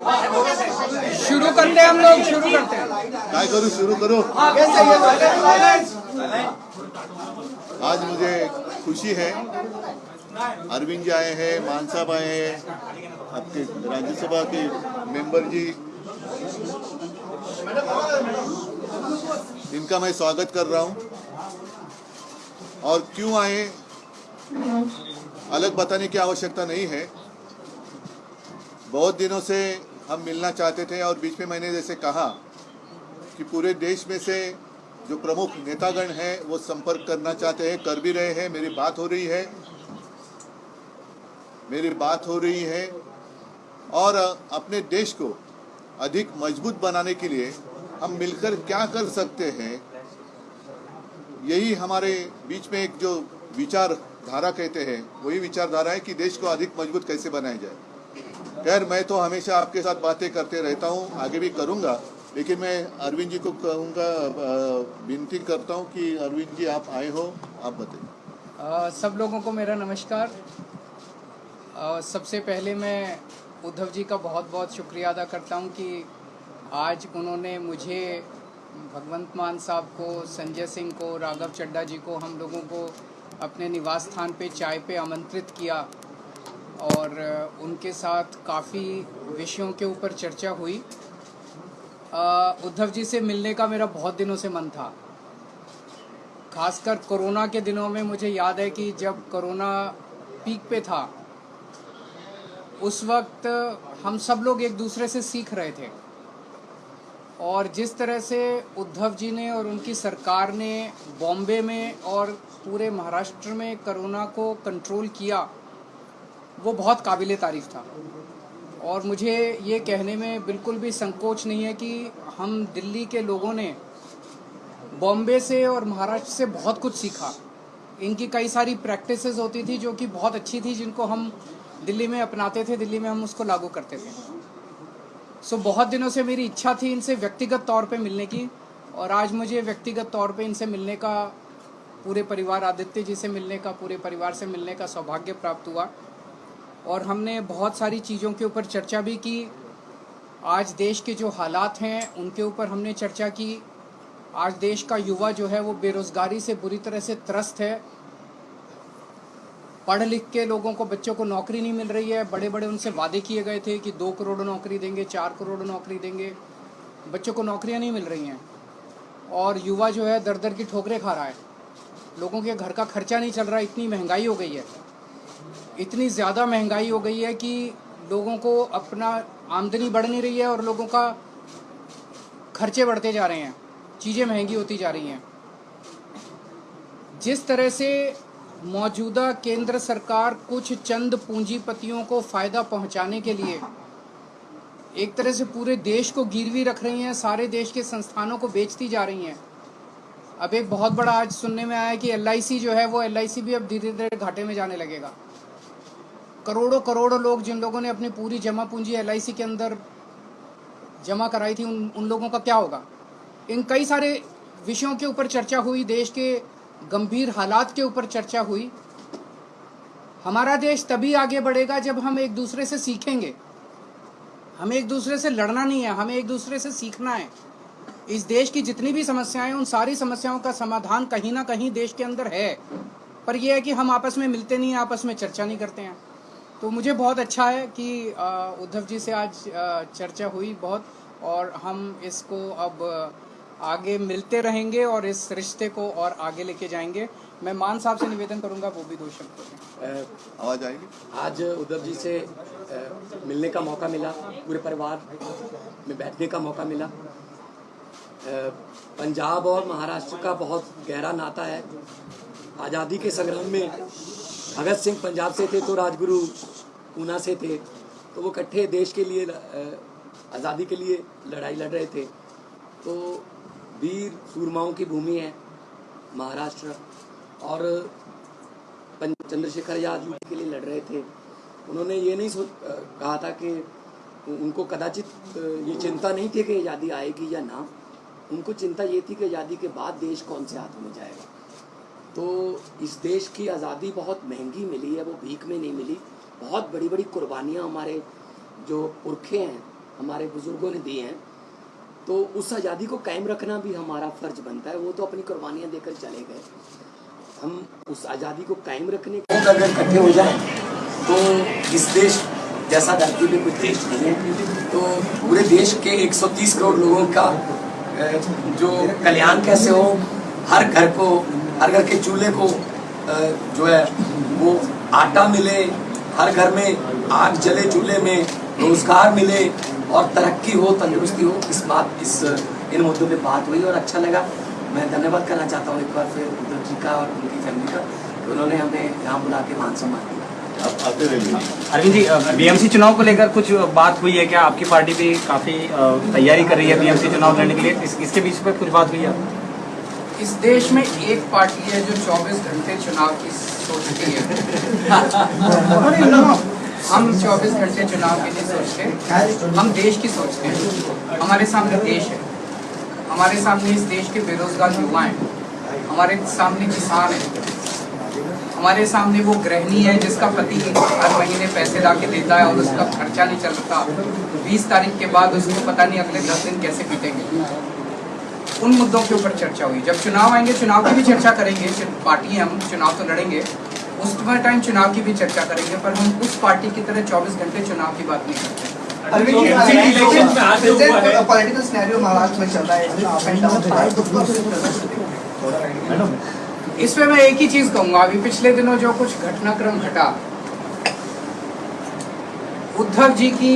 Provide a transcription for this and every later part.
शुरू करते हैं हम लोग, शुरू करते हैं। काय करूँ, शुरू करो। आज मुझे खुशी है, अरविंद जी आए हैं, मान साहब आए हैं, आपके राज्यसभा के मेंबर जी, इनका मैं स्वागत कर रहा हूं। और क्यों आए अलग बताने की आवश्यकता नहीं है। बहुत दिनों से हम मिलना चाहते थे और बीच में मैंने जैसे कहा कि पूरे देश में से जो प्रमुख नेतागण हैं वो संपर्क करना चाहते हैं, कर भी रहे हैं। मेरी बात हो रही है और अपने देश को अधिक मजबूत बनाने के लिए हम मिलकर क्या कर सकते हैं, यही हमारे बीच में एक जो विचारधारा कहते हैं वही विचारधारा है कि देश को अधिक मजबूत कैसे बनाया जाए। खैर, मैं तो हमेशा आपके साथ बातें करते रहता हूँ, आगे भी करूँगा, लेकिन मैं अरविंद जी को कहूँगा, विनती करता हूँ कि अरविंद जी आप आए हो, आप बताइए। सब लोगों को मेरा नमस्कार। सबसे पहले मैं उद्धव जी का बहुत बहुत शुक्रिया अदा करता हूँ कि आज उन्होंने मुझे, भगवंत मान साहब को, संजय सिंह को, राघव चड्ढा जी को, हम लोगों को अपने निवास स्थान पे चाय पे आमंत्रित किया और उनके साथ काफ़ी विषयों के ऊपर चर्चा हुई। उद्धव जी से मिलने का मेरा बहुत दिनों से मन था। खासकर कोरोना के दिनों में मुझे याद है कि जब कोरोना पीक पे था उस वक्त हम सब लोग एक दूसरे से सीख रहे थे और जिस तरह से उद्धव जी ने और उनकी सरकार ने बॉम्बे में और पूरे महाराष्ट्र में कोरोना को कंट्रोल किया वो बहुत काबिले तारीफ था। और मुझे ये कहने में बिल्कुल भी संकोच नहीं है कि हम दिल्ली के लोगों ने बॉम्बे से और महाराष्ट्र से बहुत कुछ सीखा। इनकी कई सारी प्रैक्टिसेस होती थी जो कि बहुत अच्छी थी, जिनको हम दिल्ली में अपनाते थे, दिल्ली में हम उसको लागू करते थे। बहुत दिनों से मेरी इच्छा थी इनसे व्यक्तिगत तौर पे मिलने की और आज मुझे व्यक्तिगत तौर पे इनसे मिलने का, पूरे परिवार, आदित्य जी से मिलने का, पूरे परिवार से मिलने का सौभाग्य प्राप्त हुआ। और हमने बहुत सारी चीज़ों के ऊपर चर्चा भी की। आज देश के जो हालात हैं उनके ऊपर हमने चर्चा की। आज देश का युवा जो है वो बेरोज़गारी से बुरी तरह से त्रस्त है। पढ़ लिख के लोगों को, बच्चों को नौकरी नहीं मिल रही है। बड़े बड़े उनसे वादे किए गए थे कि 2 करोड़ नौकरी देंगे, 4 करोड़ नौकरी देंगे, बच्चों को नौकरियां नहीं मिल रही हैं और युवा जो है दर दर की ठोकरें खा रहा है। लोगों के घर का खर्चा नहीं चल रहा, इतनी महंगाई हो गई है, इतनी ज़्यादा महंगाई हो गई है कि लोगों को अपना आमदनी बढ़ नहीं रही है और लोगों का खर्चे बढ़ते जा रहे हैं, चीज़ें महंगी होती जा रही हैं। जिस तरह से मौजूदा केंद्र सरकार कुछ चंद पूंजीपतियों को फ़ायदा पहुंचाने के लिए एक तरह से पूरे देश को गिरवी रख रही हैं, सारे देश के संस्थानों को बेचती जा रही हैं। अब एक बहुत बड़ा आज सुनने में आया कि LIC जो है वो LIC भी अब धीरे धीरे घाटे में जाने लगेगा। करोड़ों करोड़ों लोग, जिन लोगों ने अपनी पूरी जमा पूंजी LIC के अंदर जमा कराई थी, उन लोगों का क्या होगा। इन कई सारे विषयों के ऊपर चर्चा हुई, देश के गंभीर हालात के ऊपर चर्चा हुई। हमारा देश तभी आगे बढ़ेगा जब हम एक दूसरे से सीखेंगे। हमें एक दूसरे से लड़ना नहीं है, हमें एक दूसरे से सीखना है। इस देश की जितनी भी समस्याएं, उन सारी समस्याओं का समाधान कहीं ना कहीं देश के अंदर है, पर यह है कि हम आपस में मिलते नहीं हैं, आपस में चर्चा नहीं करते हैं। तो मुझे बहुत अच्छा है कि उद्धव जी से आज चर्चा हुई बहुत, और हम इसको अब आगे मिलते रहेंगे और इस रिश्ते को और आगे लेके जाएंगे। मैं मान साहब से निवेदन करूंगा वो भी 2 शब्द करें। आवाज आएगी। आज उद्धव जी से मिलने का मौका मिला, पूरे परिवार में बैठने का मौका मिला। पंजाब और महाराष्ट्र का बहुत गहरा नाता है। आज़ादी के संग्राम में भगत सिंह पंजाब से थे तो राजगुरु ऊना से थे, तो वो इकट्ठे देश के लिए, आज़ादी के लिए लड़ाई लड़ रहे थे। तो वीर सूरमाओं की भूमि है महाराष्ट्र, और चंद्रशेखर आज़ाद युद्ध के लिए लड़ रहे थे। उन्होंने ये नहीं कहा था कि उनको कदाचित ये चिंता नहीं थी कि आज़ादी आएगी या ना, उनको चिंता ये थी कि आज़ादी के बाद देश कौन से हाथों में जाएगा। तो इस देश की आज़ादी बहुत महंगी मिली है, वो भीख में नहीं मिली। बहुत बड़ी बड़ी कुर्बानियाँ हमारे जो पुरखे हैं हमारे बुजुर्गों ने दी हैं, तो उस आज़ादी को कायम रखना भी हमारा फ़र्ज बनता है। वो तो अपनी कुर्बानियाँ देकर चले गए, हम उस आज़ादी को कायम रखने को अगर इकट्ठे हो जाए तो इस देश जैसा धरती पे कुछ देश नहीं है। तो पूरे देश के 130 करोड़ लोगों का जो कल्याण कैसे हो, हर घर के चूल्हे को जो है वो आटा मिले, हर घर में आग जले चूल्हे में, रोजगार मिले और तरक्की हो, तंदुरुस्ती हो, इन मुद्दों पे बात हुई और अच्छा लगा। मैं धन्यवाद करना चाहता हूँ एक बार फिर उद्धव जी का और उनकी फैमिली का कि उन्होंने हमें यहाँ बुला के मान सम्मान दिया। अरविंद जी, बीएमसी चुनाव को लेकर कुछ बात हुई है क्या? आपकी पार्टी भी काफी तैयारी कर रही है बीएमसी चुनाव लड़ने के लिए, इसके बीच पे कुछ बात हुई है? इस देश में एक पार्टी है जो 24 घंटे चुनाव की सोचती है। हम 24 घंटे चुनाव के लिए सोचते, हम देश की सोचते हैं। हमारे सामने देश है, हमारे सामने इस देश के बेरोजगार युवा हैं, हमारे सामने किसान है, हमारे सामने वो गृहिणी है जिसका पति हर महीने पैसे ला के देता है और उसका खर्चा नहीं चलता। 20 तारीख के बाद उसको पता नहीं अगले 10 दिन कैसे बीतेंगे। उन मुद्दों के ऊपर चर्चा हुई। जब चुनाव आएंगे चुनाव की भी चर्चा करेंगे, पार्टी है, हम चुनाव तो लड़ेंगे, उस टाइम चुनाव की भी चर्चा करेंगे, पर हम उस पार्टी की तरह 24 घंटे चुनाव की बात नहीं करते। पॉलिटिकल सिनेरियो महाराष्ट्र में चल रहा है, इसमें मैं एक ही चीज कहूंगा, अभी पिछले दिनों जो कुछ घटनाक्रम घटा, उद्धव जी की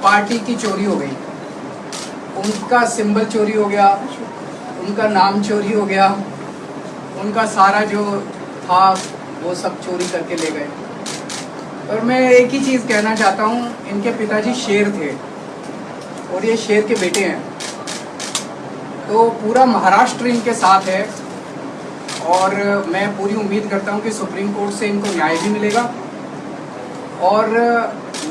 पार्टी की चोरी हो गई, उनका सिंबल चोरी हो गया, उनका नाम चोरी हो गया, उनका सारा जो था वो सब चोरी करके ले गए। और मैं एक ही चीज़ कहना चाहता हूँ, इनके पिताजी शेर थे और ये शेर के बेटे हैं, तो पूरा महाराष्ट्र इनके साथ है और मैं पूरी उम्मीद करता हूँ कि सुप्रीम कोर्ट से इनको न्याय भी मिलेगा। और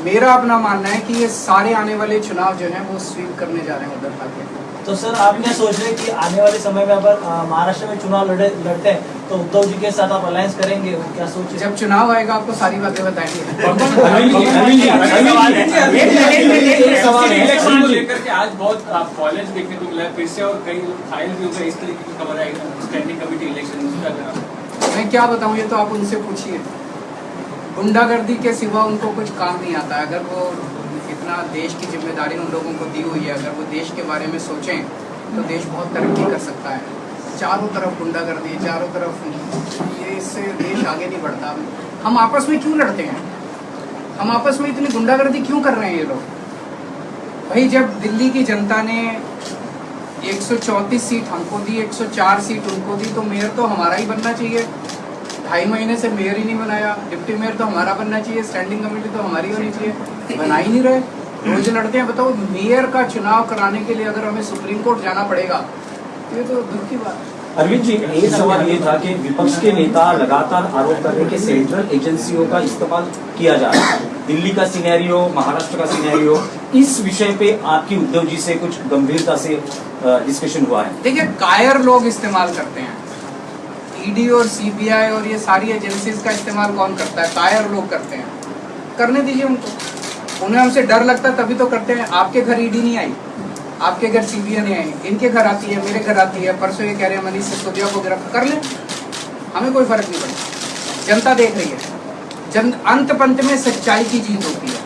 मेरा अपना मानना है कि ये सारे आने वाले चुनाव जो हैं वो स्वीप करने जा रहे हैं उद्धव ठाकरे। तो सर आप क्या सोच रहे हैं कि आने वाले समय में अगर महाराष्ट्र में चुनाव लड़ते हैं तो उद्धव जी के साथ आप अलायंस करेंगे, क्या सोच रहे हैं? जब चुनाव आएगा आपको सारी बातें बताएंगे। इलेक्शन को लेकर के आज बहुत कॉलेज देखने को मिला है फिर से और कई फाइल भी हो गए, इस तरीके की खबर आई स्टैंडिंग कमेटी इलेक्शन। मैं क्या बताऊँ, ये तो आप उनसे पूछिए। गुंडागर्दी के सिवा उनको कुछ काम नहीं आता है। अगर वो इतना देश की जिम्मेदारी उन लोगों को दी हुई है, अगर वो देश के बारे में सोचें तो देश बहुत तरक्की कर सकता है। चारों तरफ गुंडागर्दी, चारों तरफ, ये इससे देश आगे नहीं बढ़ता। हम आपस में क्यों लड़ते हैं? हम आपस में इतनी गुंडागर्दी क्यों कर रहे हैं ये लोग? भाई जब दिल्ली की जनता ने 134 सीट हमको दी, 104 सीट उनको दी, तो मेयर तो हमारा ही बनना चाहिए। 2.5 महीने से मेयर ही नहीं बनाया, डिप्टी मेयर तो हमारा बनना चाहिए, स्टैंडिंग कमेटी तो हमारी होनी चाहिए, बना ही नहीं रहे। रोज लड़ते हैं। बताओ, मेयर का चुनाव कराने के लिए अगर हमें सुप्रीम कोर्ट जाना पड़ेगा तो ये तो दुख की बात है। अरविंद जी, एक सवाल ये था कि विपक्ष के नेता लगातार आरोप कर रहे हैं कि सेंट्रल एजेंसियों का इस्तेमाल किया जा रहा है। दिल्ली का सिनेरियो, महाराष्ट्र का सिनेरियो, इस विषय पे आपकी उद्धव जी से कुछ गंभीरता से डिस्कशन हुआ है? देखिए, कायर लोग इस्तेमाल करते हैं। ईडी और सीबीआई और ये सारी एजेंसीज का इस्तेमाल कौन करता है? कायर लोग करते हैं। करने दीजिए उनको, उन्हें हमसे डर लगता है तभी तो करते हैं। आपके घर ईडी नहीं आई, आपके घर सीबीआई नहीं आई, इनके घर आती है, मेरे घर आती है। परसों ये कह रहे हैं मनीष सिसोदिया को गिरफ्तार कर लें, हमें कोई फर्क नहीं पड़ता। जनता देख रही है। अंत पंत में सच्चाई की जीत होती है,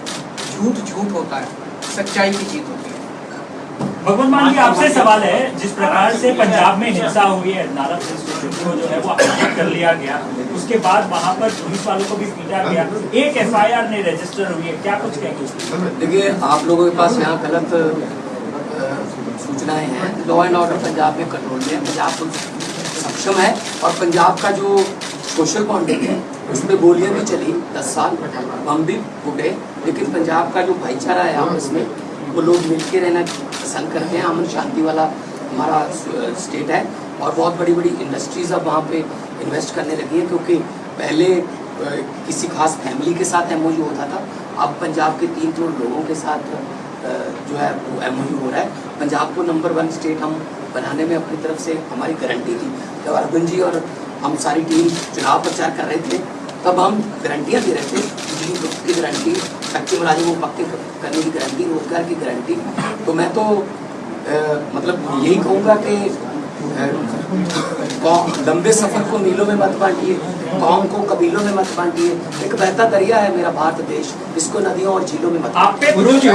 झूठ झूठ होता है, सच्चाई की जीत होती है। भगवंत मान जी, आपसे सवाल है, जिस प्रकार से पंजाब में हिंसा हुई है, नारा को जो है वो आरोपित कर लिया गया, उसके बाद वहां पर पुलिस वालों को भी पीटा गया, एक एफआईआर नहीं रजिस्टर हुई है, क्या कुछ कहेंगे? देखिए, आप लोगों के पास यहाँ गलत सूचनाएं हैं। लॉ एंड ऑर्डर पंजाब में कंट्रोल में है, पंजाब पुलिस सक्षम है और पंजाब का जो सोशल बॉन्डिंग है उसमें गोलियां भी चली 10 साल, बम भी फूटे, लेकिन पंजाब का जो भाईचारा है आपस में, वो लोग मिलकर रहना पसंद करते हैं। अमन शांति वाला हमारा स्टेट है और बहुत बड़ी बड़ी इंडस्ट्रीज अब वहाँ पे इन्वेस्ट करने लगी हैं, क्योंकि पहले किसी खास फैमिली के साथ एमओयू होता था, अब पंजाब के 3 करोड़ लोगों के साथ जो है वो एमओयू हो रहा है। पंजाब को नंबर 1 स्टेट हम बनाने में अपनी तरफ से हमारी गारंटी थी। जब अरविंद जी और हम सारी टीम चुनाव प्रचार कर रहे थे तब हम गारंटियाँ दे रहे थे कि गारंटी, कच्चे मुलाजिमों को पक्के करने की गारंटी, रोजगार की गारंटी। तो मैं तो मतलब यही कहूँगा कि लंबे सफर को मीलों में मत बांटिए, कौम को कबीलों में मत बांटिए। एक बहता दरिया है मेरा भारत देश, इसको नदियों और झीलों में मत आप पे गुरुजी,